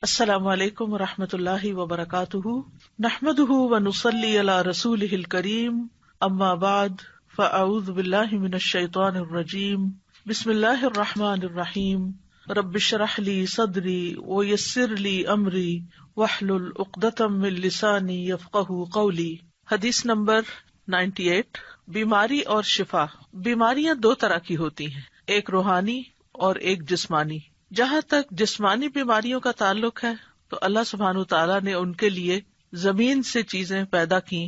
السلام علیکم ورحمۃ اللہ وبرکاتہ، نحمده ونصلی علی رسولہ الکریم، اما بعد فاعوذ باللہ من الشیطان الرجیم، بسم اللہ الرحمن الرحیم، رب اشرح لی صدری ویسر لی امری واحلل عقدۃ من لسانی یفقہوا قولی۔ حدیث نمبر 98، بیماری اور شفا۔ بیماریاں دو طرح کی ہوتی ہیں، ایک روحانی اور ایک جسمانی۔ جہاں تک جسمانی بیماریوں کا تعلق ہے تو اللہ سبحانہ تعالیٰ نے ان کے لیے زمین سے چیزیں پیدا کی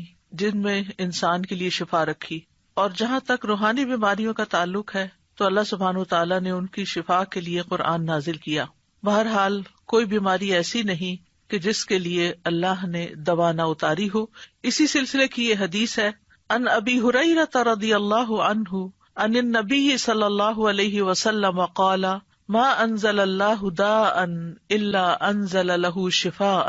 جن میں انسان کے لیے شفا رکھی، اور جہاں تک روحانی بیماریوں کا تعلق ہے تو اللہ سبحانہ تعالیٰ نے ان کی شفا کے لیے قرآن نازل کیا۔ بہرحال کوئی بیماری ایسی نہیں کہ جس کے لیے اللہ نے دوا نہ اتاری ہو۔ اسی سلسلے کی یہ حدیث ہے، ان ابی ہریرہ رضی اللہ عنہ عن النبی صلی اللہ علیہ وسلم قال ما انزل اللہ داء الا انزل له شفاء،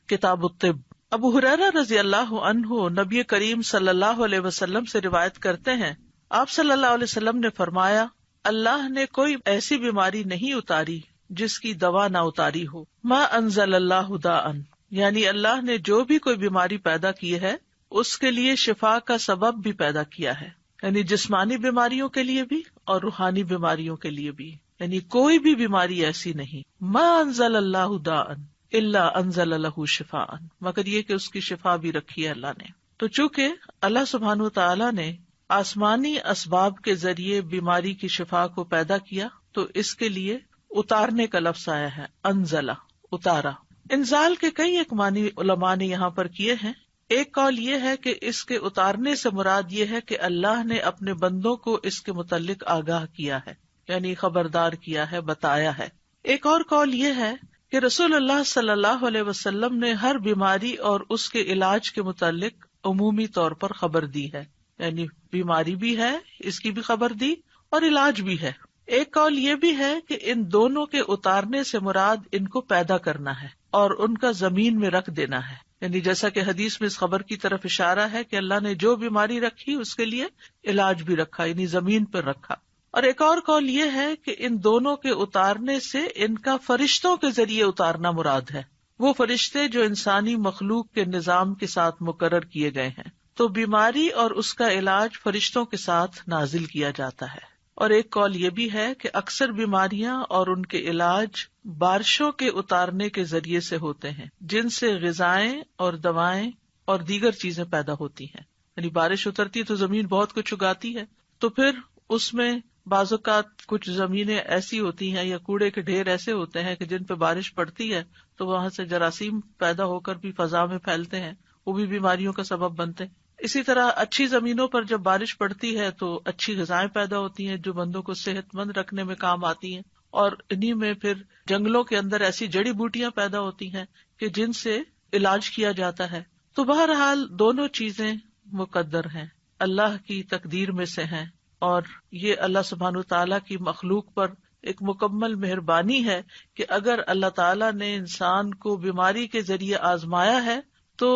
کتاب الطب۔ ابو ہریرہ رضی اللہ عنہ نبی کریم صلی اللہ علیہ وسلم سے روایت کرتے ہیں، آپ صلی اللہ علیہ وسلم نے فرمایا، اللہ نے کوئی ایسی بیماری نہیں اتاری جس کی دوا نہ اتاری ہو۔ ما انزل اللہ داء، یعنی اللہ نے جو بھی کوئی بیماری پیدا کی ہے اس کے لیے شفا کا سبب بھی پیدا کیا ہے، یعنی جسمانی بیماریوں کے لیے بھی اور روحانی بیماریوں کے لیے بھی، یعنی کوئی بھی بیماری ایسی نہیں۔ ما انزل اللہ داء الا انزل له شفاء، مگر یہ کہ اس کی شفا بھی رکھی ہے اللہ نے۔ تو چونکہ اللہ سبحانہ تعالیٰ نے آسمانی اسباب کے ذریعے بیماری کی شفا کو پیدا کیا تو اس کے لیے اتارنے کا لفظ آیا ہے، انزلہ، اتارا۔ انزال کے کئی ایک معنی علماء نے یہاں پر کیے ہیں۔ ایک قول یہ ہے کہ اس کے اتارنے سے مراد یہ ہے کہ اللہ نے اپنے بندوں کو اس کے متعلق آگاہ کیا ہے، یعنی خبردار کیا ہے، بتایا ہے۔ ایک اور قول یہ ہے کہ رسول اللہ صلی اللہ علیہ وسلم نے ہر بیماری اور اس کے علاج کے متعلق عمومی طور پر خبر دی ہے، یعنی بیماری بھی ہے، اس کی بھی خبر دی، اور علاج بھی ہے۔ ایک قول یہ بھی ہے کہ ان دونوں کے اتارنے سے مراد ان کو پیدا کرنا ہے اور ان کا زمین میں رکھ دینا ہے، یعنی جیسا کہ حدیث میں اس خبر کی طرف اشارہ ہے کہ اللہ نے جو بیماری رکھی اس کے لیے علاج بھی رکھا، یعنی زمین پر رکھا۔ اور ایک اور قول یہ ہے کہ ان دونوں کے اتارنے سے ان کا فرشتوں کے ذریعے اتارنا مراد ہے، وہ فرشتے جو انسانی مخلوق کے نظام کے ساتھ مقرر کیے گئے ہیں۔ تو بیماری اور اس کا علاج فرشتوں کے ساتھ نازل کیا جاتا ہے۔ اور ایک قول یہ بھی ہے کہ اکثر بیماریاں اور ان کے علاج بارشوں کے اتارنے کے ذریعے سے ہوتے ہیں، جن سے غذائیں اور دوائیں اور دیگر چیزیں پیدا ہوتی ہیں۔ یعنی بارش اترتی تو زمین بہت کچھ اگاتی ہے، تو پھر اس میں بعض اوقات کچھ زمینیں ایسی ہوتی ہیں یا کوڑے کے ڈھیر ایسے ہوتے ہیں کہ جن پہ بارش پڑتی ہے تو وہاں سے جراثیم پیدا ہو کر بھی فضا میں پھیلتے ہیں، وہ بھی بیماریوں کا سبب بنتے ہیں۔ اسی طرح اچھی زمینوں پر جب بارش پڑتی ہے تو اچھی غذائیں پیدا ہوتی ہیں جو بندوں کو صحت مند رکھنے میں کام آتی ہیں، اور انہی میں پھر جنگلوں کے اندر ایسی جڑی بوٹیاں پیدا ہوتی ہیں کہ جن سے علاج کیا جاتا ہے۔ تو بہرحال دونوں چیزیں مقدر ہیں، اللہ کی تقدیر میں سے ہیں، اور یہ اللہ سبحانہ تعالیٰ کی مخلوق پر ایک مکمل مہربانی ہے کہ اگر اللہ تعالیٰ نے انسان کو بیماری کے ذریعے آزمایا ہے تو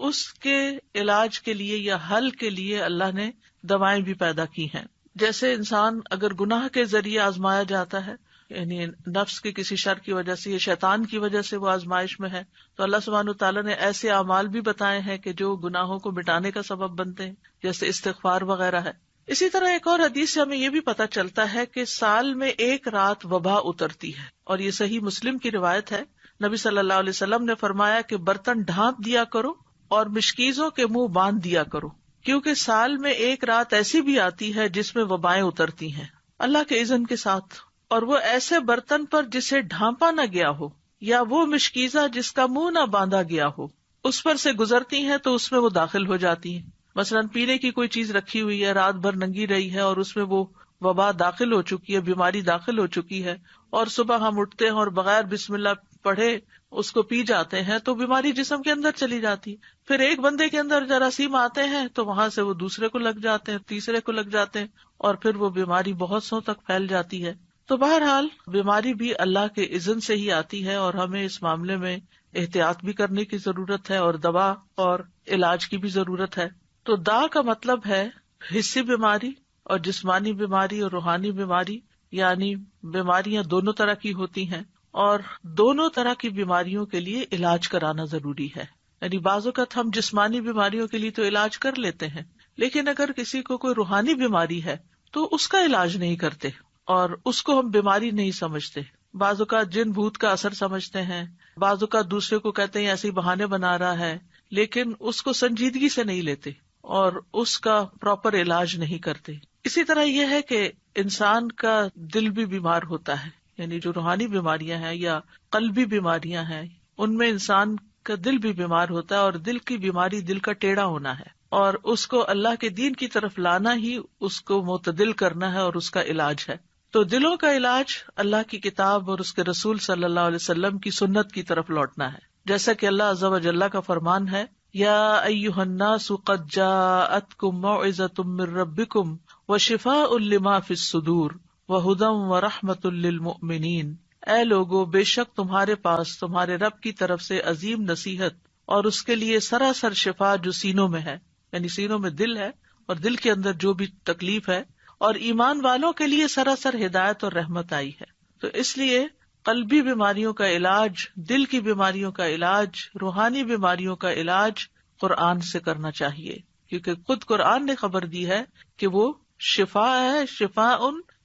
اس کے علاج کے لیے یا حل کے لیے اللہ نے دوائیں بھی پیدا کی ہیں۔ جیسے انسان اگر گناہ کے ذریعے آزمایا جاتا ہے، یعنی نفس کے کسی شر کی وجہ سے یا شیطان کی وجہ سے وہ آزمائش میں ہے، تو اللہ سبحانہ تعالیٰ نے ایسے اعمال بھی بتائے ہیں کہ جو گناہوں کو مٹانے کا سبب بنتے ہیں، جیسے استغفار وغیرہ ہے۔ اسی طرح ایک اور حدیث سے ہمیں یہ بھی پتہ چلتا ہے کہ سال میں ایک رات وبا اترتی ہے، اور یہ صحیح مسلم کی روایت ہے۔ نبی صلی اللہ علیہ وسلم نے فرمایا کہ برتن ڈھانپ دیا کرو اور مشکیزوں کے منہ باندھ دیا کرو، کیونکہ سال میں ایک رات ایسی بھی آتی ہے جس میں وبائیں اترتی ہیں اللہ کے اذن کے ساتھ، اور وہ ایسے برتن پر جسے ڈھانپا نہ گیا ہو یا وہ مشکیزہ جس کا منہ نہ باندھا گیا ہو اس پر سے گزرتی ہیں تو اس میں وہ داخل ہو جاتی ہیں۔ مثلاً پینے کی کوئی چیز رکھی ہوئی ہے، رات بھر ننگی رہی ہے اور اس میں وہ وبا داخل ہو چکی ہے، بیماری داخل ہو چکی ہے، اور صبح ہم اٹھتے ہیں اور بغیر بسم اللہ پڑھے اس کو پی جاتے ہیں تو بیماری جسم کے اندر چلی جاتی ہے۔ پھر ایک بندے کے اندر جراثیم آتے ہیں تو وہاں سے وہ دوسرے کو لگ جاتے ہیں، تیسرے کو لگ جاتے ہیں، اور پھر وہ بیماری بہت سو تک پھیل جاتی ہے۔ تو بہرحال بیماری بھی اللہ کے اذن سے ہی آتی ہے، اور ہمیں اس معاملے میں احتیاط بھی کرنے کی ضرورت ہے، اور دوا اور علاج کی بھی ضرورت ہے۔ تو دا کا مطلب ہے حسی بیماری، اور جسمانی بیماری اور روحانی بیماری، یعنی بیماریاں دونوں طرح کی ہوتی ہیں، اور دونوں طرح کی بیماریوں کے لیے علاج کرانا ضروری ہے. یعنی بعض اوقات ہم جسمانی بیماریوں کے لیے تو علاج کر لیتے ہیں، لیکن اگر کسی کو کوئی روحانی بیماری ہے تو اس کا علاج نہیں کرتے اور اس کو ہم بیماری نہیں سمجھتے. بعض اوقات جن بھوت کا اثر سمجھتے ہیں، بعض اوقات دوسرے کو کہتے ہیں ایسے ہی بہانے بنا رہا ہے، لیکن اس کو سنجیدگی سے نہیں لیتے اور اس کا پراپر علاج نہیں کرتے. اسی طرح یہ ہے کہ انسان کا دل بھی بیمار ہوتا ہے، یعنی جو روحانی بیماریاں ہیں یا قلبی بیماریاں ہیں ان میں انسان کا دل بھی بیمار ہوتا ہے، اور دل کی بیماری دل کا ٹیڑھا ہونا ہے، اور اس کو اللہ کے دین کی طرف لانا ہی اس کو معتدل کرنا ہے اور اس کا علاج ہے. تو دلوں کا علاج اللہ کی کتاب اور اس کے رسول صلی اللہ علیہ وسلم کی سنت کی طرف لوٹنا ہے. جیسا کہ اللہ عز و جل کا فرمان ہے، یا ایھا الناس قد جاءتکم موعظۃ من ربکم وشفاء لما فی الصدور وہدی ورحمۃ للمؤمنین. اے لوگو، بے شک تمہارے پاس تمہارے رب کی طرف سے عظیم نصیحت اور اس کے لیے سراسر شفا جو سینوں میں ہے، یعنی سینوں میں دل ہے اور دل کے اندر جو بھی تکلیف ہے، اور ایمان والوں کے لیے سراسر ہدایت اور رحمت آئی ہے. تو اس لیے قلبی بیماریوں کا علاج، دل کی بیماریوں کا علاج، روحانی بیماریوں کا علاج قرآن سے کرنا چاہیے، کیونکہ خود قرآن نے خبر دی ہے کہ وہ شفا ہے، شفاء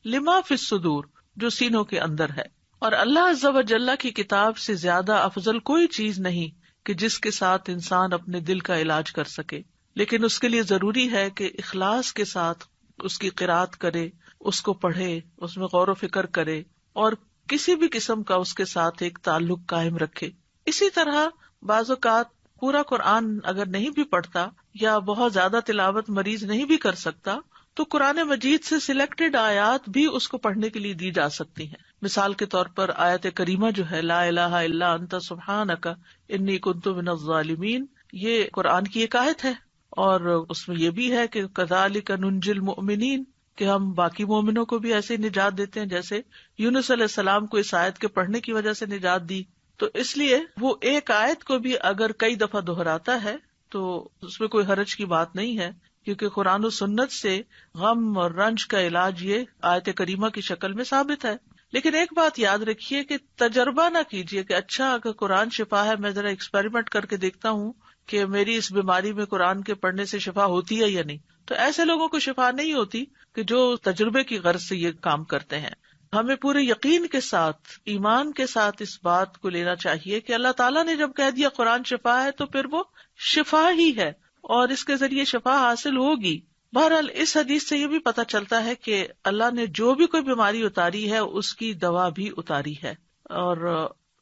لما فی الصدور، جو سینوں کے اندر ہے. اور اللہ عز و جل کی کتاب سے زیادہ افضل کوئی چیز نہیں کہ جس کے ساتھ انسان اپنے دل کا علاج کر سکے، لیکن اس کے لیے ضروری ہے کہ اخلاص کے ساتھ اس کی قرأت کرے، اس کو پڑھے، اس میں غور و فکر کرے اور کسی بھی قسم کا اس کے ساتھ ایک تعلق قائم رکھے. اسی طرح بعض اوقات پورا قرآن اگر نہیں بھی پڑھتا یا بہت زیادہ تلاوت مریض نہیں بھی کر سکتا تو قرآن مجید سے سلیکٹڈ آیات بھی اس کو پڑھنے کے لیے دی جا سکتی ہیں. مثال کے طور پر آیت کریمہ جو ہے لا الہ الا انت سبحانک انی کنت من الظالمین، یہ قرآن کی ایک آیت ہے، اور اس میں یہ بھی ہے کہ کذالک ننجی المؤمنین، کہ ہم باقی مومنوں کو بھی ایسے نجات دیتے ہیں جیسے یونس علیہ السلام کو اس آیت کے پڑھنے کی وجہ سے نجات دی. تو اس لیے وہ ایک آیت کو بھی اگر کئی دفعہ دہراتا ہے تو اس میں کوئی حرج کی بات نہیں ہے، کیونکہ قرآن و سنت سے غم اور رنج کا علاج یہ آیت کریمہ کی شکل میں ثابت ہے. لیکن ایک بات یاد رکھیے کہ تجربہ نہ کیجیے کہ اچھا اگر قرآن شفا ہے، میں ذرا ایکسپیریمنٹ کر کے دیکھتا ہوں کہ میری اس بیماری میں قرآن کے پڑھنے سے شفا ہوتی ہے یا نہیں. تو ایسے لوگوں کو شفا نہیں ہوتی کہ جو تجربے کی غرض سے یہ کام کرتے ہیں. ہمیں پورے یقین کے ساتھ، ایمان کے ساتھ اس بات کو لینا چاہیے کہ اللہ تعالیٰ نے جب کہہ دیا قرآن شفا ہے تو پھر وہ شفا ہی ہے اور اس کے ذریعے شفا حاصل ہوگی. بہرحال اس حدیث سے یہ بھی پتہ چلتا ہے کہ اللہ نے جو بھی کوئی بیماری اتاری ہے اس کی دوا بھی اتاری ہے، اور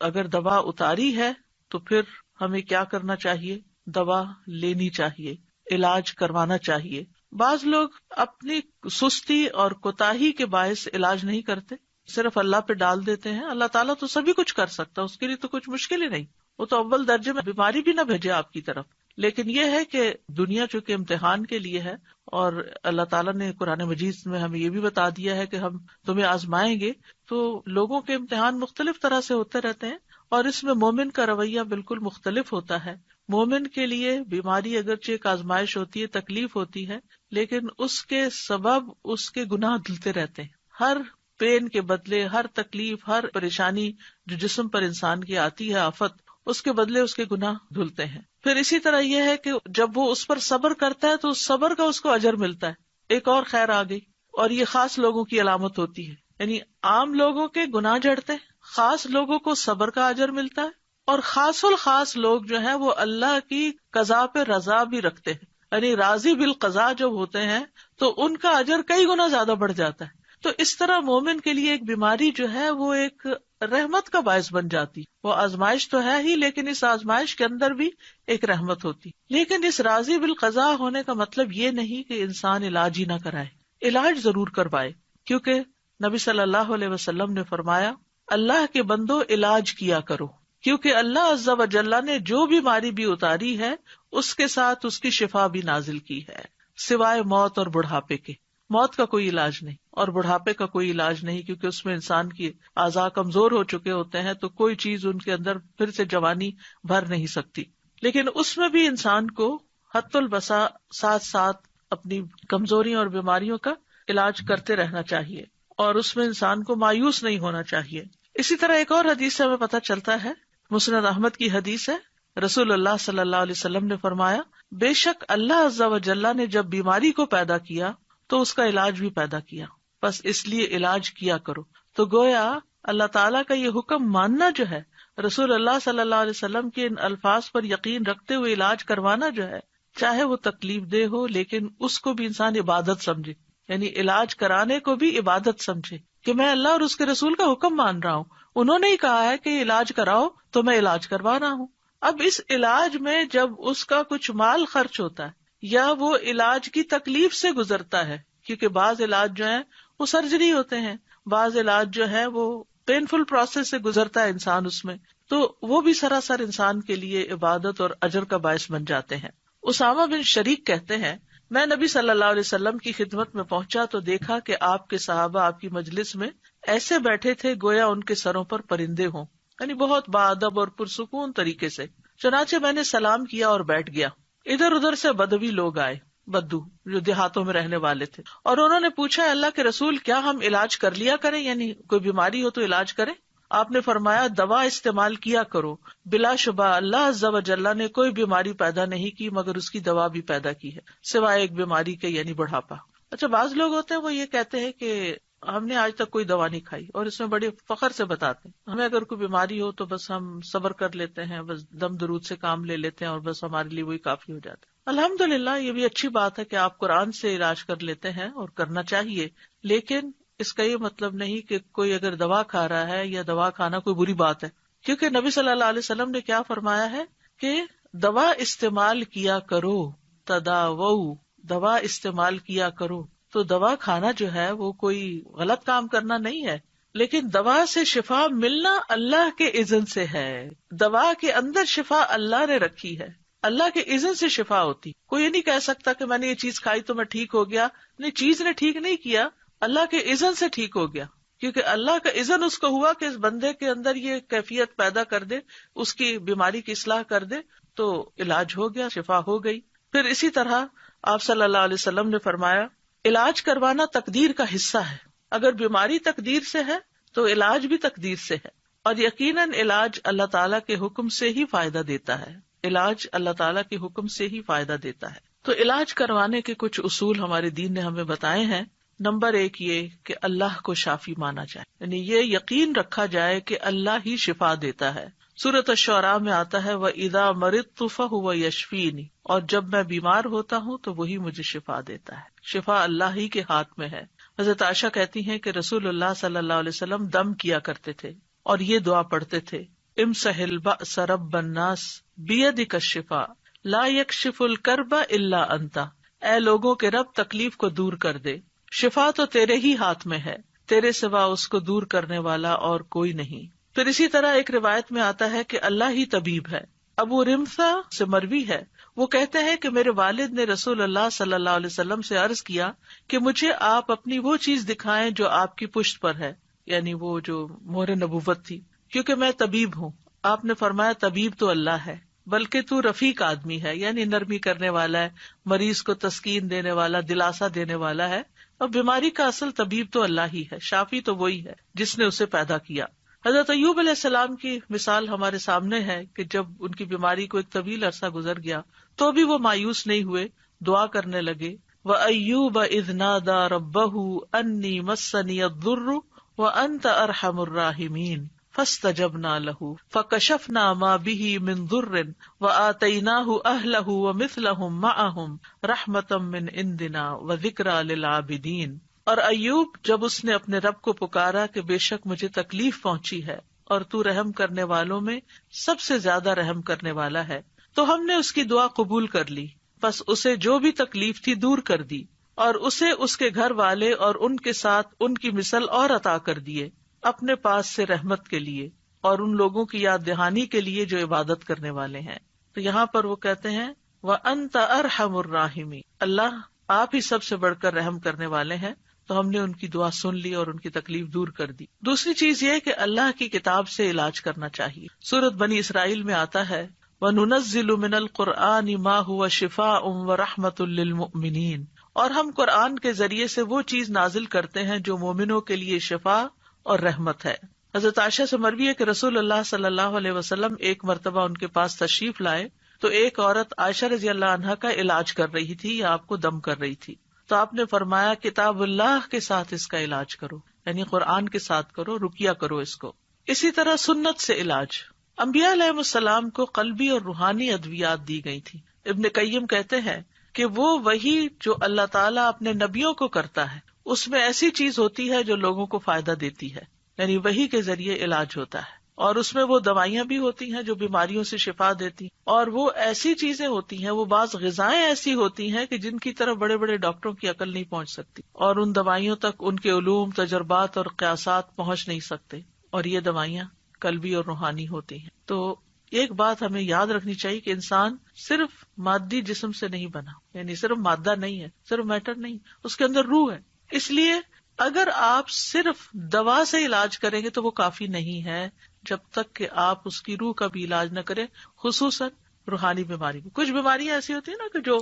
اگر دوا اتاری ہے تو پھر ہمیں کیا کرنا چاہیے؟ دوا لینی چاہیے، علاج کروانا چاہیے. بعض لوگ اپنی سستی اور کوتاہی کے باعث علاج نہیں کرتے، صرف اللہ پہ ڈال دیتے ہیں. اللہ تعالیٰ تو سبھی کچھ کر سکتا ہے، اس کے لیے تو کچھ مشکل ہی نہیں، وہ تو اول درجے میں بیماری بھی نہ بھیجے آپ کی طرف. لیکن یہ ہے کہ دنیا چونکہ امتحان کے لیے ہے، اور اللہ تعالیٰ نے قرآن مجید میں ہمیں یہ بھی بتا دیا ہے کہ ہم تمہیں آزمائیں گے. تو لوگوں کے امتحان مختلف طرح سے ہوتے رہتے ہیں، اور اس میں مومن کا رویہ بالکل مختلف ہوتا ہے. مومن کے لیے بیماری اگرچہ ایک آزمائش ہوتی ہے، تکلیف ہوتی ہے، لیکن اس کے سبب اس کے گناہ دھلتے رہتے ہیں. ہر پین کے بدلے، ہر تکلیف، ہر پریشانی جو جسم پر انسان کی آتی ہے، آفت، اس کے بدلے اس کے گناہ دھلتے ہیں. پھر اسی طرح یہ ہے کہ جب وہ اس پر صبر کرتا ہے تو اس صبر کا اس کو اجر ملتا ہے. ایک اور خیر آ گئی، اور یہ خاص لوگوں کی علامت ہوتی ہے. یعنی عام لوگوں کے گناہ جڑتے ہیں، خاص لوگوں کو صبر کا اجر ملتا ہے، اور خاص الخاص لوگ جو ہیں وہ اللہ کی قضا پہ رضا بھی رکھتے ہیں. یعنی راضی بالقضا جب ہوتے ہیں تو ان کا اجر کئی گنا زیادہ بڑھ جاتا ہے. تو اس طرح مومن کے لیے ایک بیماری جو ہے وہ ایک رحمت کا باعث بن جاتی. وہ آزمائش تو ہے ہی، لیکن اس آزمائش کے اندر بھی ایک رحمت ہوتی. لیکن اس راضی بالقضا ہونے کا مطلب یہ نہیں کہ انسان علاج ہی نہ کرائے، علاج ضرور کروائے، کیونکہ نبی صلی اللہ علیہ وسلم نے فرمایا اللہ کے بندو علاج کیا کرو، کیونکہ اللہ عز و جل نے جو بیماری بھی اتاری ہے اس کے ساتھ اس کی شفا بھی نازل کی ہے، سوائے موت اور بڑھاپے کے. موت کا کوئی علاج نہیں اور بڑھاپے کا کوئی علاج نہیں، کیونکہ اس میں انسان کی اعضاء کمزور ہو چکے ہوتے ہیں، تو کوئی چیز ان کے اندر پھر سے جوانی بھر نہیں سکتی. لیکن اس میں بھی انسان کو حت البسا ساتھ ساتھ اپنی کمزوریوں اور بیماریوں کا علاج کرتے رہنا چاہیے، اور اس میں انسان کو مایوس نہیں ہونا چاہیے. اسی طرح ایک اور حدیث سے ہمیں پتہ چلتا ہے، مسند احمد کی حدیث ہے، رسول اللہ صلی اللہ علیہ وسلم نے فرمایا، بے شک اللہ عز و جل نے جب بیماری کو پیدا کیا تو اس کا علاج بھی پیدا کیا، بس اس لیے علاج کیا کرو۔ تو گویا اللہ تعالیٰ کا یہ حکم ماننا جو ہے، رسول اللہ صلی اللہ علیہ وسلم کے ان الفاظ پر یقین رکھتے ہوئے علاج کروانا جو ہے، چاہے وہ تکلیف دہ ہو لیکن اس کو بھی انسان عبادت سمجھے، یعنی علاج کرانے کو بھی عبادت سمجھے کہ میں اللہ اور اس کے رسول کا حکم مان رہا ہوں، انہوں نے ہی کہا ہے کہ علاج کراؤ تو میں علاج کروا رہا ہوں۔ اب اس علاج میں جب اس کا کچھ مال خرچ ہوتا ہے یا وہ علاج کی تکلیف سے گزرتا ہے، کیونکہ بعض علاج جو ہیں وہ سرجری ہوتے ہیں، بعض علاج جو ہے وہ پینفل پروسیس سے گزرتا ہے انسان اس میں، تو وہ بھی سراسر انسان کے لیے عبادت اور اجر کا باعث بن جاتے ہیں۔ اسامہ بن شریک کہتے ہیں، میں نبی صلی اللہ علیہ وسلم کی خدمت میں پہنچا تو دیکھا کہ آپ کے صحابہ آپ کی مجلس میں ایسے بیٹھے تھے گویا ان کے سروں پر پرندے ہوں، یعنی بہت باادب اور پرسکون طریقے سے۔ چنانچہ میں نے سلام کیا اور بیٹھ گیا۔ ادھر ادھر سے بدوی لوگ آئے، بدو جو دیہاتوں میں رہنے والے تھے، اور انہوں نے پوچھا، اللہ کے رسول کیا ہم علاج کر لیا کریں، یعنی کوئی بیماری ہو تو علاج کریں؟ آپ نے فرمایا، دوا استعمال کیا کرو، بلا شبہ اللہ عز و جل نے کوئی بیماری پیدا نہیں کی مگر اس کی دوا بھی پیدا کی ہے، سوائے ایک بیماری کے، یعنی بڑھاپا۔ اچھا، بعض لوگ ہوتے ہیں وہ یہ کہتے ہیں کہ ہم نے آج تک کوئی دوا نہیں کھائی، اور اس میں بڑے فخر سے بتاتے ہیں ہمیں اگر کوئی بیماری ہو تو بس ہم صبر کر لیتے ہیں، بس دم درود سے کام لے لیتے ہیں اور بس ہمارے لیے وہی کافی ہو جاتا ہے۔ الحمدللہ یہ بھی اچھی بات ہے کہ آپ قرآن سے علاج کر لیتے ہیں اور کرنا چاہیے، لیکن اس کا یہ مطلب نہیں کہ کوئی اگر دوا کھا رہا ہے یا دوا کھانا کوئی بری بات ہے، کیونکہ نبی صلی اللہ علیہ وسلم نے کیا فرمایا ہے کہ دوا استعمال کیا کرو، تداوؤ، دوا استعمال کیا کرو۔ تو دوا کھانا جو ہے وہ کوئی غلط کام کرنا نہیں ہے، لیکن دوا سے شفا ملنا اللہ کے اذن سے ہے، دوا کے اندر شفا اللہ نے رکھی ہے، اللہ کے اذن سے شفا ہوتی۔ کوئی یہ نہیں کہہ سکتا کہ میں نے یہ چیز کھائی تو میں ٹھیک ہو گیا، نہیں، چیز نے ٹھیک نہیں کیا، اللہ کے اذن سے ٹھیک ہو گیا، کیونکہ اللہ کا اذن اس کو ہوا کہ اس بندے کے اندر یہ کیفیت پیدا کر دے، اس کی بیماری کی اصلاح کر دے، تو علاج ہو گیا، شفا ہو گئی۔ پھر اسی طرح آپ صلی اللہ علیہ وسلم نے فرمایا، علاج کروانا تقدیر کا حصہ ہے، اگر بیماری تقدیر سے ہے تو علاج بھی تقدیر سے ہے، اور یقیناً علاج اللہ تعالیٰ کے حکم سے ہی فائدہ دیتا ہے، علاج اللہ تعالیٰ کے حکم سے ہی فائدہ دیتا ہے۔ تو علاج کروانے کے کچھ اصول ہمارے دین نے ہمیں بتائے ہیں۔ نمبر 1 یہ کہ اللہ کو شافی مانا جائے، یعنی یہ یقین رکھا جائے کہ اللہ ہی شفا دیتا ہے۔ سورۃ الشعراء میں آتا ہے، وَإِذَا مَرِضْتُ فَهُوَ يَشْفِينِ، اور جب میں بیمار ہوتا ہوں تو وہی مجھے شفا دیتا ہے، شفا اللہ ہی کے ہاتھ میں ہے۔ حضرت عائشہ کہتی ہیں کہ رسول اللہ صلی اللہ علیہ وسلم دم کیا کرتے تھے اور یہ دعا پڑھتے تھے، امسح البأس رب الناس بیدک الشفاء لا یکشف الکرب الا انت، اے لوگوں کے رب تکلیف کو دور کر دے، شفا تو تیرے ہی ہاتھ میں ہے، تیرے سوا اس کو دور کرنے والا اور کوئی نہیں۔ پھر اسی طرح ایک روایت میں آتا ہے کہ اللہ ہی طبیب ہے۔ ابو رمثا سے مروی ہے، وہ کہتے ہیں کہ میرے والد نے رسول اللہ صلی اللہ علیہ وسلم سے عرض کیا کہ مجھے آپ اپنی وہ چیز دکھائیں جو آپ کی پشت پر ہے، یعنی وہ جو مہر نبوت تھی، کیونکہ میں طبیب ہوں۔ آپ نے فرمایا، طبیب تو اللہ ہے، بلکہ تو رفیق آدمی ہے، یعنی نرمی کرنے والا ہے، مریض کو تسکین دینے والا، دلاسا دینے والا ہے، اور بیماری کا اصل طبیب تو اللہ ہی ہے، شافی تو وہی ہے جس نے اسے پیدا کیا۔ حضرت ایوب علیہ السلام کی مثال ہمارے سامنے ہے کہ جب ان کی بیماری کو ایک طویل عرصہ گزر گیا تو بھی وہ مایوس نہیں ہوئے، دعا کرنے لگے۔ وَأَيُّوبَ إِذْ نَادَى رَبَّهُ أَنِّي مَسَّنِيَ الضُّرُّ وَأَنْتَ أَرْحَمُ الرَّاحِمِينَ فَاسْتَجَبْنَا لَهُ فَكَشَفْنَا مَا بِهِ مِنْ ضُرٍّ وَآتَيْنَاهُ أَهْلَهُ وَمِثْلَهُمْ مَعَهُمْ رَحْمَةً مِّنْ عِنْدِنَا وَذِكْرَىٰ لِلْعَابِدِينَ۔ اور ایوب جب اس نے اپنے رب کو پکارا کہ بے شک مجھے تکلیف پہنچی ہے اور تو رحم کرنے والوں میں سب سے زیادہ رحم کرنے والا ہے، تو ہم نے اس کی دعا قبول کر لی، پس اسے جو بھی تکلیف تھی دور کر دی، اور اسے اس کے گھر والے اور ان کے ساتھ ان کی مثل اور عطا کر دیے، اپنے پاس سے رحمت کے لیے اور ان لوگوں کی یاد دہانی کے لیے جو عبادت کرنے والے ہیں۔ تو یہاں پر وہ کہتے ہیں وَأَنْتَ أَرْحَمُ الرَّاحِمِينَ، اللہ آپ ہی سب سے بڑھ کر رحم کرنے والے ہیں۔ تو ہم نے ان کی دعا سن لی اور ان کی تکلیف دور کر دی۔ دوسری چیز یہ کہ اللہ کی کتاب سے علاج کرنا چاہیے۔ سورۃ بنی اسرائیل میں آتا ہے وَنُنَزِّلُ مِنَ الْقُرْآنِ مَا هُوَ شِفَاءٌ وَرَحْمَةٌ لِّلْمُؤْمِنِينَ، اور ہم قرآن کے ذریعے سے وہ چیز نازل کرتے ہیں جو مومنوں کے لیے شفا اور رحمت ہے۔ حضرت عائشہ سے مروی ہے کہ رسول اللہ صلی اللہ علیہ وسلم ایک مرتبہ ان کے پاس تشریف لائے تو ایک عورت عائشہ رضی اللہ عنہا کا علاج کر رہی تھی یا آپ کو دم کر رہی تھی، تو آپ نے فرمایا کتاب اللہ کے ساتھ اس کا علاج کرو، یعنی قرآن کے ساتھ کرو، رقیہ کرو اس کو۔ اسی طرح سنت سے علاج، انبیاء علیہ السلام کو قلبی اور روحانی ادویات دی گئی تھی۔ ابن قیم کہتے ہیں کہ وہ وہی جو اللہ تعالیٰ اپنے نبیوں کو کرتا ہے اس میں ایسی چیز ہوتی ہے جو لوگوں کو فائدہ دیتی ہے، یعنی وہی کے ذریعے علاج ہوتا ہے، اور اس میں وہ دوائیاں بھی ہوتی ہیں جو بیماریوں سے شفا دیتی ہیں، اور وہ ایسی چیزیں ہوتی ہیں، وہ بعض غذائیں ایسی ہوتی ہیں کہ جن کی طرف بڑے بڑے ڈاکٹروں کی عقل نہیں پہنچ سکتی، اور ان دوائیوں تک ان کے علوم، تجربات اور قیاسات پہنچ نہیں سکتے، اور یہ دوائیاں قلبی اور روحانی ہوتی ہیں۔ تو ایک بات ہمیں یاد رکھنی چاہیے کہ انسان صرف مادی جسم سے نہیں بنا، یعنی صرف مادہ نہیں ہے، صرف میٹر نہیں، اس کے اندر روح ہے۔ اس لیے اگر آپ صرف دوا سے علاج کریں گے تو وہ کافی نہیں ہے، جب تک کہ آپ اس کی روح کا بھی علاج نہ کریں، خصوصاً روحانی بیماری میں۔ کچھ بیماریاں ایسی ہوتی ہیں نا کہ جو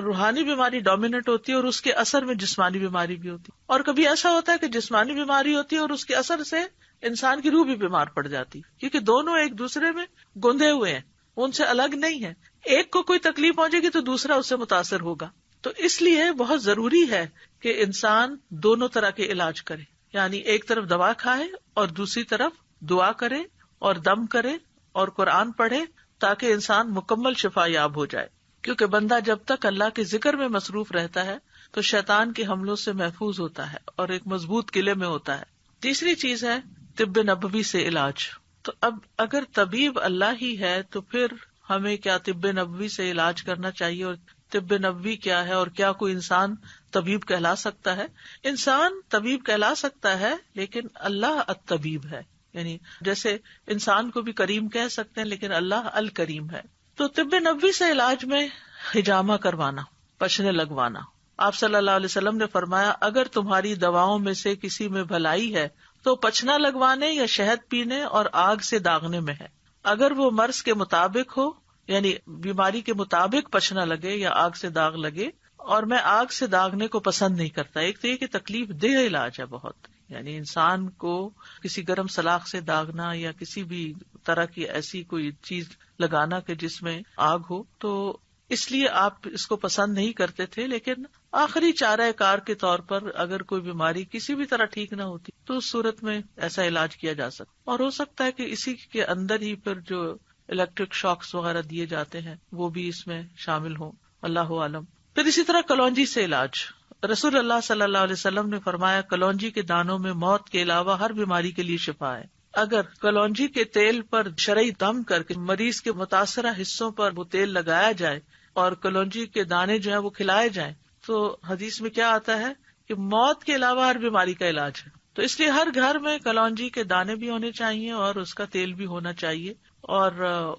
روحانی بیماری ڈومیننٹ ہوتی ہے اور اس کے اثر میں جسمانی بیماری بھی ہوتی ہے، اور کبھی ایسا ہوتا ہے کہ جسمانی بیماری ہوتی ہے اور اس کے اثر سے انسان کی روح بھی بیمار پڑ جاتی، کیونکہ دونوں ایک دوسرے میں گندے ہوئے ہیں، ان سے الگ نہیں ہے۔ ایک کو کوئی تکلیف پہنچے گی تو دوسرا اس سے متاثر ہوگا۔ تو اس لیے بہت ضروری ہے کہ انسان دونوں طرح کے علاج کرے، یعنی ایک طرف دوا کھائے اور دوسری طرف دعا کرے اور دم کرے اور قرآن پڑھے، تاکہ انسان مکمل شفا یاب ہو جائے، کیونکہ بندہ جب تک اللہ کے ذکر میں مصروف رہتا ہے تو شیطان کے حملوں سے محفوظ ہوتا ہے اور ایک مضبوط قلعے میں ہوتا ہے۔ تیسری چیز ہے طب نبوی سے علاج۔ تو اب اگر طبیب اللہ ہی ہے تو پھر ہمیں کیا طب نبوی سے علاج کرنا چاہیے، اور طب نبوی کیا ہے، اور کیا کوئی انسان طبیب کہلا سکتا ہے؟ انسان طبیب کہلا سکتا ہے، لیکن اللہ الطبیب ہے، یعنی جیسے انسان کو بھی کریم کہہ سکتے ہیں لیکن اللہ الکریم ہے۔ تو طب نبوی سے علاج میں حجامہ کروانا، پچھنے لگوانا۔ آپ صلی اللہ علیہ وسلم نے فرمایا اگر تمہاری دواؤں میں سے کسی میں بھلائی ہے تو پچھنا لگوانے یا شہد پینے اور آگ سے داغنے میں ہے۔ اگر وہ مرض کے مطابق ہو، یعنی بیماری کے مطابق پچھنا لگے یا آگ سے داغ لگے، اور میں آگ سے داغنے کو پسند نہیں کرتا۔ ایک تو یہ کہ تکلیف دہ علاج ہے بہت، یعنی انسان کو کسی گرم سلاخ سے داغنا یا کسی بھی طرح کی ایسی کوئی چیز لگانا کہ جس میں آگ ہو، تو اس لیے آپ اس کو پسند نہیں کرتے تھے، لیکن آخری چارہ کار کے طور پر اگر کوئی بیماری کسی بھی طرح ٹھیک نہ ہوتی تو اس صورت میں ایسا علاج کیا جا سکتا، اور ہو سکتا ہے کہ اسی کے اندر ہی پھر جو الیکٹرک شاکس وغیرہ دیے جاتے ہیں وہ بھی اس میں شامل ہوں، اللہ عالم۔ پھر اسی طرح کلونجی سے علاج، رسول اللہ صلی اللہ علیہ وسلم نے فرمایا کلونجی کے دانوں میں موت کے علاوہ ہر بیماری کے لیے شفا ہے۔ اگر کلونجی کے تیل پر شرعی دم کر کے مریض کے متاثرہ حصوں پر وہ تیل لگایا جائے اور کلونجی کے دانے جو ہیں وہ کھلائے جائیں تو حدیث میں کیا آتا ہے کہ موت کے علاوہ ہر بیماری کا علاج ہے۔ تو اس لیے ہر گھر میں کلونجی کے دانے بھی ہونے چاہیے اور اس کا تیل بھی ہونا چاہیے، اور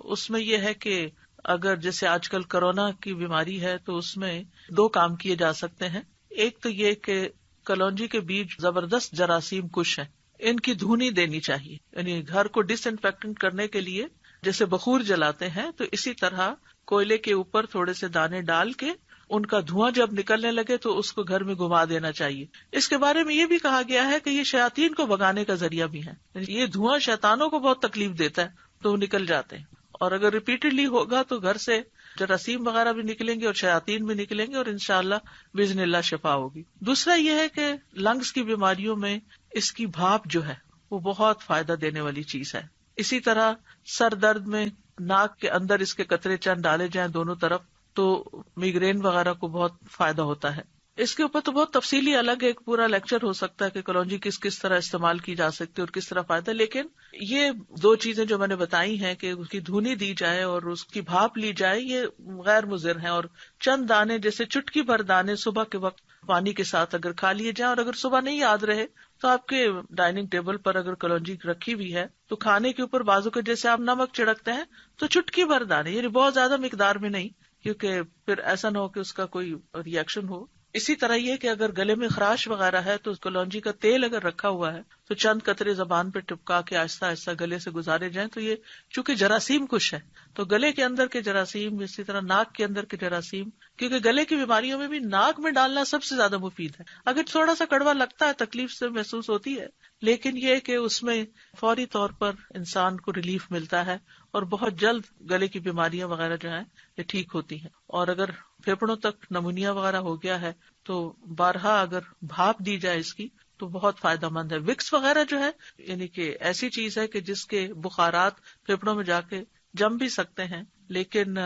اس میں یہ ہے کہ اگر جیسے آج کل کورونا کی بیماری ہے تو اس میں دو کام کیے جا سکتے ہیں۔ ایک تو یہ کہ کلونجی کے بیج زبردست جراثیم کش ہیں، ان کی دھونی دینی چاہیے، یعنی گھر کو ڈس انفیکٹنٹ کرنے کے لیے جیسے بخور جلاتے ہیں تو اسی طرح کوئلے کے اوپر تھوڑے سے دانے ڈال کے ان کا دھواں جب نکلنے لگے تو اس کو گھر میں گھما دینا چاہیے۔ اس کے بارے میں یہ بھی کہا گیا ہے کہ یہ شیاطین کو بھگانے کا ذریعہ بھی ہے، یہ دھواں شیطانوں کو بہت تکلیف دیتا ہے تو وہ نکل جاتے ہیں، اور اگر ریپیٹڈلی ہوگا تو گھر سے جراثیم وغیرہ بھی نکلیں گے اور شیاطین بھی نکلیں گے اور انشاءاللہ باذن اللہ شفا ہوگی۔ دوسرا یہ ہے کہ لنگس کی بیماریوں میں اس کی بھاپ جو ہے وہ بہت فائدہ دینے والی چیز ہے۔ اسی طرح سر درد میں ناک کے اندر اس کے قطرے چند ڈالے جائیں دونوں طرف تو میگرین وغیرہ کو بہت فائدہ ہوتا ہے۔ اس کے اوپر تو بہت تفصیلی الگ ایک پورا لیکچر ہو سکتا ہے کہ کلونجی کس طرح استعمال کی جا سکتی ہے اور کس طرح فائدہ، لیکن یہ دو چیزیں جو میں نے بتائی ہیں کہ اس کی دھونی دی جائے اور اس کی بھاپ لی جائے یہ غیر مضر ہیں، اور چند دانے جیسے چٹکی بھر دانے صبح کے وقت پانی کے ساتھ اگر کھا لیے جائیں، اور اگر صبح نہیں یاد رہے تو آپ کے ڈائننگ ٹیبل پر اگر کلونجی رکھی ہوئی ہے تو کھانے کے اوپر بازو کے جیسے آپ نمک چھڑکتے ہیں تو چٹکی بھر دانے، یعنی بہت زیادہ مقدار میں نہیں، کیونکہ پھر ایسا نہ ہو کہ اس کا کوئی ری ایکشن ہو، اسی طرح یہ کہ اگر گلے میں خراش وغیرہ ہے تو کلونجی کا تیل اگر رکھا ہوا ہے تو چند قطرے زبان پہ ٹپکا کے آہستہ آہستہ گلے سے گزارے جائیں تو یہ چونکہ جراثیم کش ہے تو گلے کے اندر کے جراثیم، اسی طرح ناک کے اندر کے جراثیم، کیونکہ گلے کی بیماریوں میں بھی ناک میں ڈالنا سب سے زیادہ مفید ہے. اگر تھوڑا سا کڑوا لگتا ہے، تکلیف سے محسوس ہوتی ہے، لیکن یہ کہ اس میں فوری طور پر انسان کو ریلیف ملتا ہے اور بہت جلد گلے کی بیماریاں وغیرہ جو ہیں یہ ٹھیک ہوتی ہیں. اور اگر پھیپڑوں تک نمونیا وغیرہ ہو گیا ہے تو بارہا اگر بھاپ دی جائے اس کی تو بہت فائدہ مند ہے. وکس وغیرہ جو ہے یعنی کہ ایسی چیز ہے کہ جس کے بخارات پھیپڑوں میں جا کے جم بھی سکتے ہیں، لیکن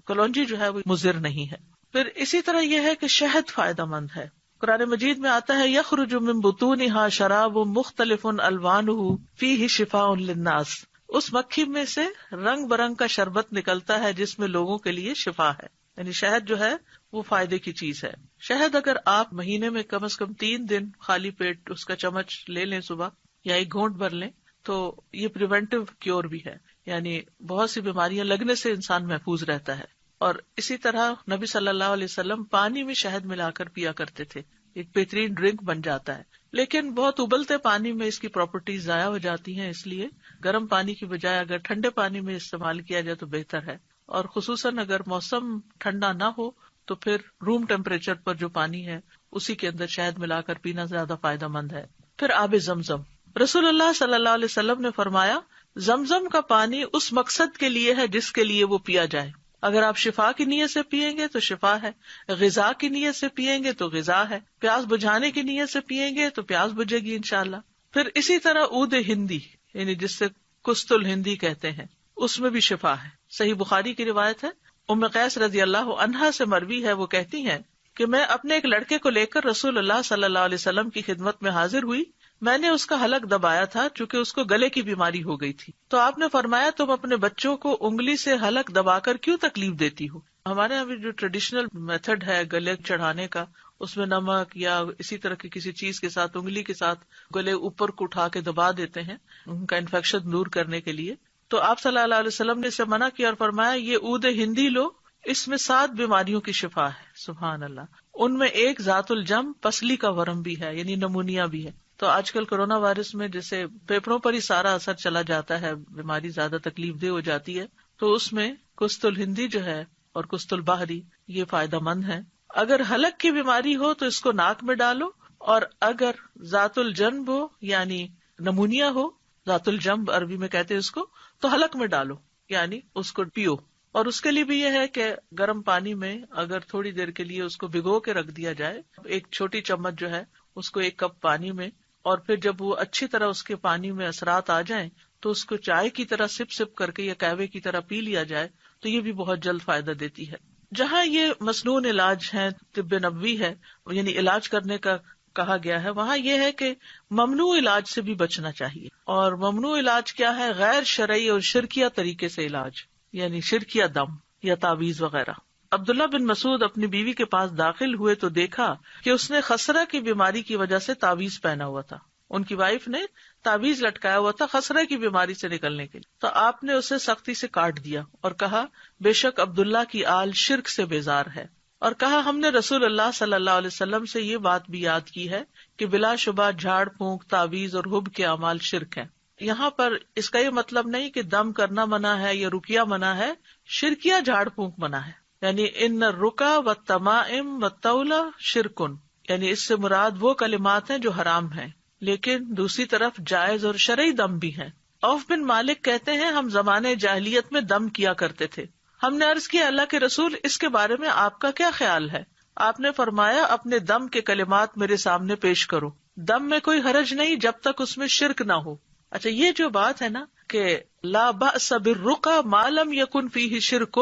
کلونجی جو ہے وہ مضر نہیں ہے. پھر اسی طرح یہ ہے کہ شہد فائدہ مند ہے. قرآن مجید میں آتا ہے یخرج من بطونها شراب مختلف الوانہ فیہ شفاء للناس. اس مکھی میں سے رنگ برنگ کا شربت نکلتا ہے جس میں لوگوں کے لیے شفا ہے. یعنی شہد جو ہے وہ فائدے کی چیز ہے. شہد اگر آپ مہینے میں کم از کم 3 دن خالی پیٹ اس کا چمچ لے لیں صبح یا 1 گھونٹ بھر لیں تو یہ پریونٹیو کیور بھی ہے، یعنی بہت سی بیماریاں لگنے سے انسان محفوظ رہتا ہے. اور اسی طرح نبی صلی اللہ علیہ وسلم پانی میں شہد ملا کر پیا کرتے تھے، ایک بہترین ڈرنک بن جاتا ہے. لیکن بہت ابلتے پانی میں اس کی پراپرٹیز ضائع ہو جاتی ہیں، اس لیے گرم پانی کی بجائے اگر ٹھنڈے پانی میں استعمال کیا جائے تو بہتر ہے. اور خصوصاً اگر موسم ٹھنڈا نہ ہو تو پھر روم ٹیمپریچر پر جو پانی ہے اسی کے اندر شہد ملا کر پینا زیادہ فائدہ مند ہے. پھر آب زمزم، رسول اللہ صلی اللہ علیہ وسلم نے فرمایا زمزم کا پانی اس مقصد کے لیے ہے جس کے لیے وہ پیا جائے. اگر آپ شفا کی نیت سے پیئیں گے تو شفا ہے، غذا کی نیت سے پیئیں گے تو غذا ہے، پیاس بجھانے کی نیت سے پیئیں گے تو پیاس بجھے گی انشاءاللہ. پھر اسی طرح عود ہندی یعنی جس سے کست الہندی کہتے ہیں، اس میں بھی شفا ہے. صحیح بخاری کی روایت ہے، ام قیس رضی اللہ عنہا سے مروی ہے، وہ کہتی ہیں کہ میں اپنے ایک لڑکے کو لے کر رسول اللہ صلی اللہ علیہ وسلم کی خدمت میں حاضر ہوئی. میں نے اس کا حلق دبایا تھا چونکہ اس کو گلے کی بیماری ہو گئی تھی. تو آپ نے فرمایا تم اپنے بچوں کو انگلی سے حلق دبا کر کیوں تکلیف دیتی ہو؟ ہمارے یہاں جو ٹریڈیشنل میتھڈ ہے گلے چڑھانے کا، اس میں نمک یا اسی طرح کی کسی چیز کے ساتھ انگلی کے ساتھ گلے اوپر کو اٹھا کے دبا دیتے ہیں ان کا انفیکشن دور کرنے کے لیے. تو آپ صلی اللہ علیہ وسلم نے اسے منع کیا اور فرمایا یہ عود ہندی لو، اس میں 7 بیماریوں کی شفا ہے. سبحان اللہ. ان میں ایک ذات الجم پسلی کا ورم بھی ہے، یعنی نمونیا بھی ہے. تو آج کل کورونا وائرس میں جیسے پھیپڑوں پر ہی سارا اثر چلا جاتا ہے، بیماری زیادہ تکلیف دہ ہو جاتی ہے، تو اس میں کست الہندی جو ہے اور کست البحری یہ فائدہ مند ہے. اگر حلق کی بیماری ہو تو اس کو ناک میں ڈالو، اور اگر ذات الجنب ہو یعنی نمونیا ہو، ذات الجنب عربی میں کہتے ہیں اس کو، تو حلق میں ڈالو یعنی اس کو پیو. اور اس کے لیے بھی یہ ہے کہ گرم پانی میں اگر تھوڑی دیر کے لیے اس کو بھگو کے رکھ دیا جائے، 1 چھوٹی چمچ جو ہے اس کو 1 کپ پانی میں، اور پھر جب وہ اچھی طرح اس کے پانی میں اثرات آ جائیں تو اس کو چائے کی طرح سپ سپ کر کے یا قہوے کی طرح پی لیا جائے تو یہ بھی بہت جلد فائدہ دیتی ہے. جہاں یہ مسنون علاج ہے، طب نبوی ہے، یعنی علاج کرنے کا کہا گیا ہے، وہاں یہ ہے کہ ممنوع علاج سے بھی بچنا چاہیے. اور ممنوع علاج کیا ہے؟ غیر شرعی اور شرکیہ طریقے سے علاج، یعنی شرکیہ دم یا تعویذ وغیرہ. عبداللہ بن مسعود اپنی بیوی کے پاس داخل ہوئے تو دیکھا کہ اس نے خسرہ کی بیماری کی وجہ سے تعویذ پہنا ہوا تھا. ان کی وائف نے تعویذ لٹکایا ہوا تھا خسرہ کی بیماری سے نکلنے کے لیے. تو آپ نے اسے سختی سے کاٹ دیا اور کہا بے شک عبداللہ کی آل شرک سے بیزار ہے، اور کہا ہم نے رسول اللہ صلی اللہ علیہ وسلم سے یہ بات بھی یاد کی ہے کہ بلا شبہ جھاڑ پھونک، تعویذ اور حب کے اعمال شرک ہیں. یہاں پر اس کا یہ مطلب نہیں کہ دم کرنا منع ہے یا رقیہ منع ہے، شرکیہ جھاڑ پھونک منع ہے. یعنی ان الرقا والتمائم والطولہ شرکن، یعنی اس سے مراد وہ کلمات ہیں جو حرام ہیں، لیکن دوسری طرف جائز اور شرعی دم بھی ہیں. عوف بن مالک کہتے ہیں ہم زمانے جاہلیت میں دم کیا کرتے تھے. ہم نے عرض کیا اللہ کے رسول اس کے بارے میں آپ کا کیا خیال ہے؟ آپ نے فرمایا اپنے دم کے کلمات میرے سامنے پیش کرو، دم میں کوئی حرج نہیں جب تک اس میں شرک نہ ہو. اچھا، یہ جو بات ہے نا کہ لا بأس بالرقى ما لم يكن فيه شرک،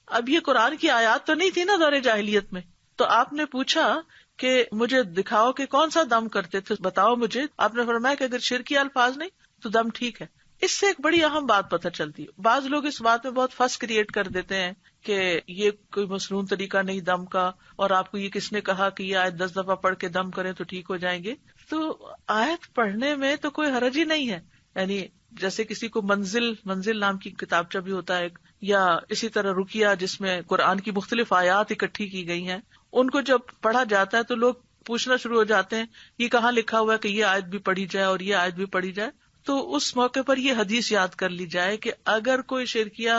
اب یہ قرآن کی آیات تو نہیں تھی نا دور جاہلیت میں. تو آپ نے پوچھا کہ مجھے دکھاؤ کہ کون سا دم کرتے تھے، بتاؤ مجھے. آپ نے فرمایا کہ اگر شرکی الفاظ نہیں تو دم ٹھیک ہے. اس سے ایک بڑی اہم بات پتہ چلتی ہے. بعض لوگ اس بات میں بہت فس کریٹ کر دیتے ہیں کہ یہ کوئی مسنون طریقہ نہیں دم کا، اور آپ کو یہ کس نے کہا کہ یہ آیت 10 دفعہ پڑھ کے دم کریں تو ٹھیک ہو جائیں گے. تو آیت پڑھنے میں تو کوئی حرج ہی نہیں ہے. یعنی جیسے کسی کو منزل نام کی کتابچہ بھی ہوتا ہے، یا اسی طرح رقیہ جس میں قرآن کی مختلف آیات اکٹھی کی گئی ہیں، ان کو جب پڑھا جاتا ہے تو لوگ پوچھنا شروع ہو جاتے ہیں یہ کہاں لکھا ہوا ہے کہ یہ آیت بھی پڑھی جائے اور یہ آیت بھی پڑھی جائے. تو اس موقع پر یہ حدیث یاد کر لی جائے کہ اگر کوئی شرکیہ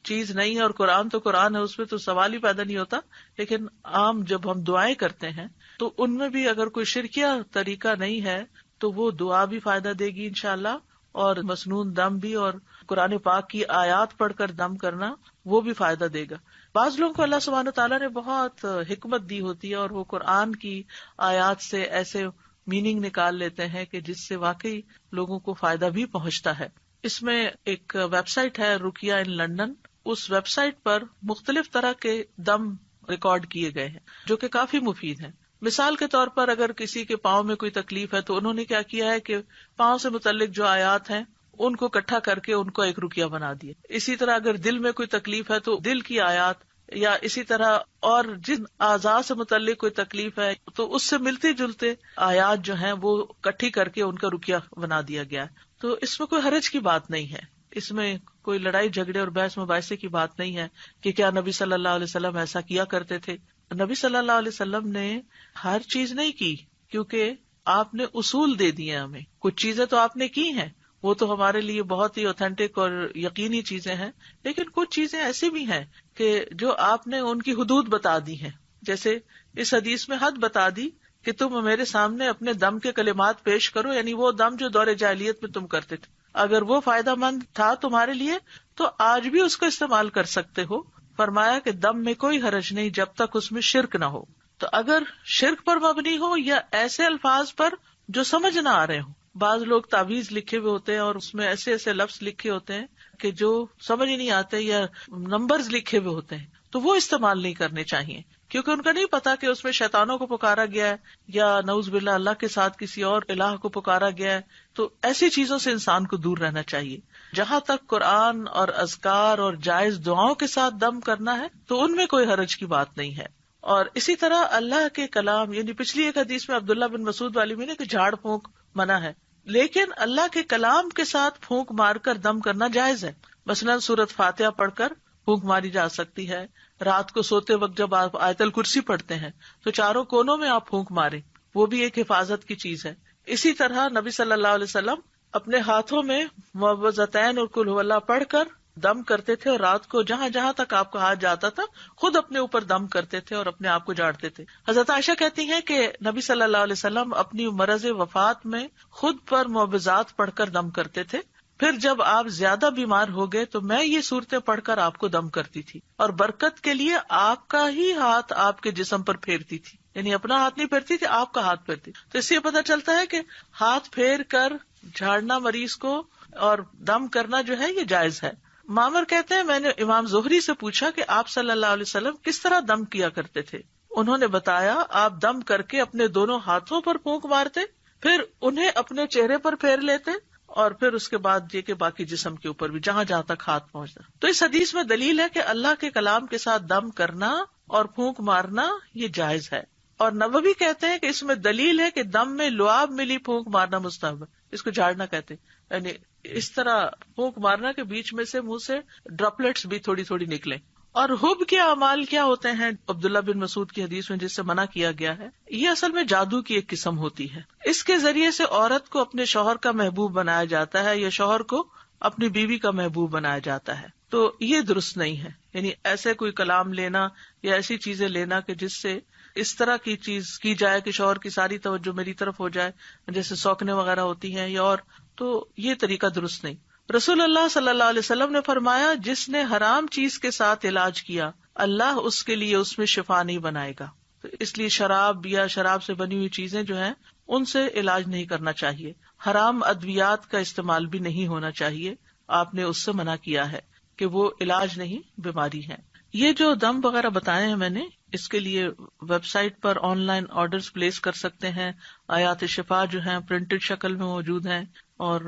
چیز نہیں ہے اور قرآن تو قرآن ہے، اس میں تو سوال ہی پیدا نہیں ہوتا، لیکن عام جب ہم دعائیں کرتے ہیں تو ان میں بھی اگر کوئی شرکیہ طریقہ نہیں ہے تو وہ دعا بھی فائدہ دے گی انشاءاللہ، اور مسنون دم بھی، اور قرآن پاک کی آیات پڑھ کر دم کرنا وہ بھی فائدہ دے گا. بعض لوگوں کو اللہ سبحانہ تعالیٰ نے بہت حکمت دی ہوتی ہے اور وہ قرآن کی آیات سے ایسے میننگ نکال لیتے ہیں کہ جس سے واقعی لوگوں کو فائدہ بھی پہنچتا ہے. اس میں ایک ویب سائٹ ہے رقیہ ان لنڈن، اس ویب سائٹ پر مختلف طرح کے دم ریکارڈ کیے گئے ہیں جو کہ کافی مفید ہیں. مثال کے طور پر اگر کسی کے پاؤں میں کوئی تکلیف ہے تو انہوں نے کیا کیا ہے کہ پاؤں سے متعلق جو آیات ہیں ان کو اکٹھا کر کے ان کو ایک رقیہ بنا دیا. اسی طرح اگر دل میں کوئی تکلیف ہے تو دل کی آیات، یا اسی طرح اور جن اعضاء سے متعلق کوئی تکلیف ہے تو اس سے ملتے جلتے آیات جو ہیں وہ اکٹھی کر کے ان کا رقیہ بنا دیا گیا ہے. تو اس میں کوئی حرج کی بات نہیں ہے، اس میں کوئی لڑائی جھگڑے اور بحث مباحثے کی بات نہیں ہے کہ کیا نبی صلی اللہ علیہ وسلم ایسا کیا کرتے تھے. نبی صلی اللہ علیہ وسلم نے ہر چیز نہیں کی، کیونکہ آپ نے اصول دے دیے ہمیں. کچھ چیزیں تو آپ نے کی ہیں، وہ تو ہمارے لیے بہت ہی اوتھینٹک اور یقینی چیزیں ہیں، لیکن کچھ چیزیں ایسی بھی ہیں کہ جو آپ نے ان کی حدود بتا دی ہیں. جیسے اس حدیث میں حد بتا دی کہ تم میرے سامنے اپنے دم کے کلمات پیش کرو، یعنی وہ دم جو دور جاہلیت میں تم کرتے تھے، اگر وہ فائدہ مند تھا تمہارے لیے تو آج بھی اس کو استعمال کر سکتے ہو. فرمایا کہ دم میں کوئی حرج نہیں جب تک اس میں شرک نہ ہو. تو اگر شرک پر مبنی ہو یا ایسے الفاظ پر جو سمجھ نہ آ رہے ہوں، بعض لوگ تعویذ لکھے ہوئے ہوتے ہیں اور اس میں ایسے ایسے لفظ لکھے ہوتے ہیں کہ جو سمجھ ہی نہیں آتے، یا نمبرز لکھے ہوئے ہوتے ہیں، تو وہ استعمال نہیں کرنے چاہیے، کیونکہ ان کا نہیں پتا کہ اس میں شیطانوں کو پکارا گیا ہے یا نعوذ باللہ اللہ کے ساتھ کسی اور الہ کو پکارا گیا ہے. تو ایسی چیزوں سے انسان کو دور رہنا چاہیے. جہاں تک قرآن اور اذکار اور جائز دعاؤں کے ساتھ دم کرنا ہے تو ان میں کوئی حرج کی بات نہیں ہے. اور اسی طرح اللہ کے کلام، یعنی پچھلی ایک حدیث میں عبداللہ بن مسعود والی میں نے کہ جھاڑ پھونک منع ہے، لیکن اللہ کے کلام کے ساتھ پھونک مار کر دم کرنا جائز ہے. مثلاً سورۃ فاتحہ پڑھ کر پھونک ماری جا سکتی ہے. رات کو سوتے وقت جب آپ آیت الکرسی پڑھتے ہیں تو چاروں کونوں میں آپ پھونک ماریں، وہ بھی ایک حفاظت کی چیز ہے. اسی طرح نبی صلی اللہ علیہ وسلم اپنے ہاتھوں میں معوذتین اور قل ھو اللہ پڑھ کر دم کرتے تھے، اور رات کو جہاں جہاں تک آپ کا ہاتھ جاتا تھا خود اپنے اوپر دم کرتے تھے اور اپنے آپ کو جھاڑتے تھے. حضرت عائشہ کہتی ہیں کہ نبی صلی اللہ علیہ وسلم اپنی مرض وفات میں خود پر معوذات پڑھ کر دم کرتے تھے. پھر جب آپ زیادہ بیمار ہو گئے تو میں یہ صورتیں پڑھ کر آپ کو دم کرتی تھی، اور برکت کے لیے آپ کا ہی ہاتھ آپ کے جسم پر پھیرتی تھی، یعنی اپنا ہاتھ نہیں پھیرتی تھی، آپ کا ہاتھ پھیرتی. تو اس سے پتہ چلتا ہے کہ ہاتھ پھیر کر جھاڑنا مریض کو اور دم کرنا جو ہے یہ جائز ہے. معمر کہتے ہیں میں نے امام زہری سے پوچھا کہ آپ صلی اللہ علیہ وسلم کس طرح دم کیا کرتے تھے. انہوں نے بتایا آپ دم کر کے اپنے دونوں ہاتھوں پر پھونک مارتے، پھر انہیں اپنے چہرے پر پھیر لیتے، اور پھر اس کے بعد یہ کہ باقی جسم کے اوپر بھی جہاں جہاں تک ہاتھ پہنچتا. تو اس حدیث میں دلیل ہے کہ اللہ کے کلام کے ساتھ دم کرنا اور پھونک مارنا یہ جائز ہے. اور نووی کہتے ہیں کہ اس میں دلیل ہے کہ دم میں لعاب ملی پھونک مارنا مستحب ہے. اس کو جھاڑنا کہتے ہیں، یعنی اس طرح پھونک مارنا کے بیچ میں سے منہ سے ڈراپلیٹس بھی تھوڑی تھوڑی نکلیں. اور حب کے اعمال کیا ہوتے ہیں عبداللہ بن مسعود کی حدیث میں جس سے منع کیا گیا ہے، یہ اصل میں جادو کی ایک قسم ہوتی ہے. اس کے ذریعے سے عورت کو اپنے شوہر کا محبوب بنایا جاتا ہے یا شوہر کو اپنی بیوی کا محبوب بنایا جاتا ہے. تو یہ درست نہیں ہے، یعنی ایسے کوئی کلام لینا یا ایسی چیزیں لینا کہ جس سے اس طرح کی چیز کی جائے کہ شوہر کی ساری توجہ میری طرف ہو جائے، جیسے سوکنے وغیرہ ہوتی ہیں یا اور، تو یہ طریقہ درست نہیں. رسول اللہ صلی اللہ علیہ وسلم نے فرمایا جس نے حرام چیز کے ساتھ علاج کیا اللہ اس کے لیے اس میں شفا نہیں بنائے گا. تو اس لیے شراب یا شراب سے بنی ہوئی چیزیں جو ہیں ان سے علاج نہیں کرنا چاہیے. حرام ادویات کا استعمال بھی نہیں ہونا چاہیے، آپ نے اس سے منع کیا ہے کہ وہ علاج نہیں بیماری ہے. یہ جو دم وغیرہ بتائے ہیں میں نے، اس کے لیے ویب سائٹ پر آن لائن آرڈرز پلیس کر سکتے ہیں. آیات شفا جو ہیں پرنٹڈ شکل میں موجود ہیں اور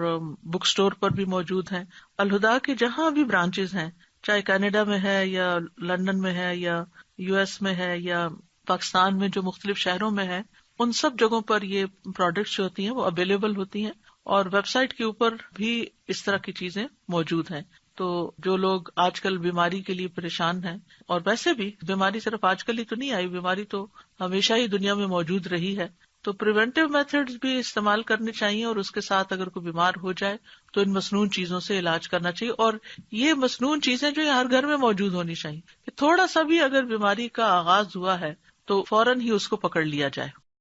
بک سٹور پر بھی موجود ہیں. الہدا کے جہاں بھی برانچز ہیں، چاہے کینیڈا میں ہے یا لندن میں ہے یا یو ایس میں ہے یا پاکستان میں جو مختلف شہروں میں ہے، ان سب جگہوں پر یہ پروڈکٹس جو ہوتی ہیں وہ اویلیبل ہوتی ہیں، اور ویب سائٹ کے اوپر بھی اس طرح کی چیزیں موجود ہیں. تو جو لوگ آج کل بیماری کے لیے پریشان ہیں، اور ویسے بھی بیماری صرف آج کل ہی تو نہیں آئی، بیماری تو ہمیشہ ہی دنیا میں موجود رہی ہے، تو پریونٹیو میتھڈز بھی استعمال کرنے چاہیے، اور اس کے ساتھ اگر کوئی بیمار ہو جائے تو ان مسنون چیزوں سے علاج کرنا چاہیے. اور یہ مسنون چیزیں جو ہر گھر میں موجود ہونی چاہیے، کہ تھوڑا سا بھی اگر بیماری کا آغاز ہوا ہے تو فوراً ہی اس کو پکڑ لیا جائے.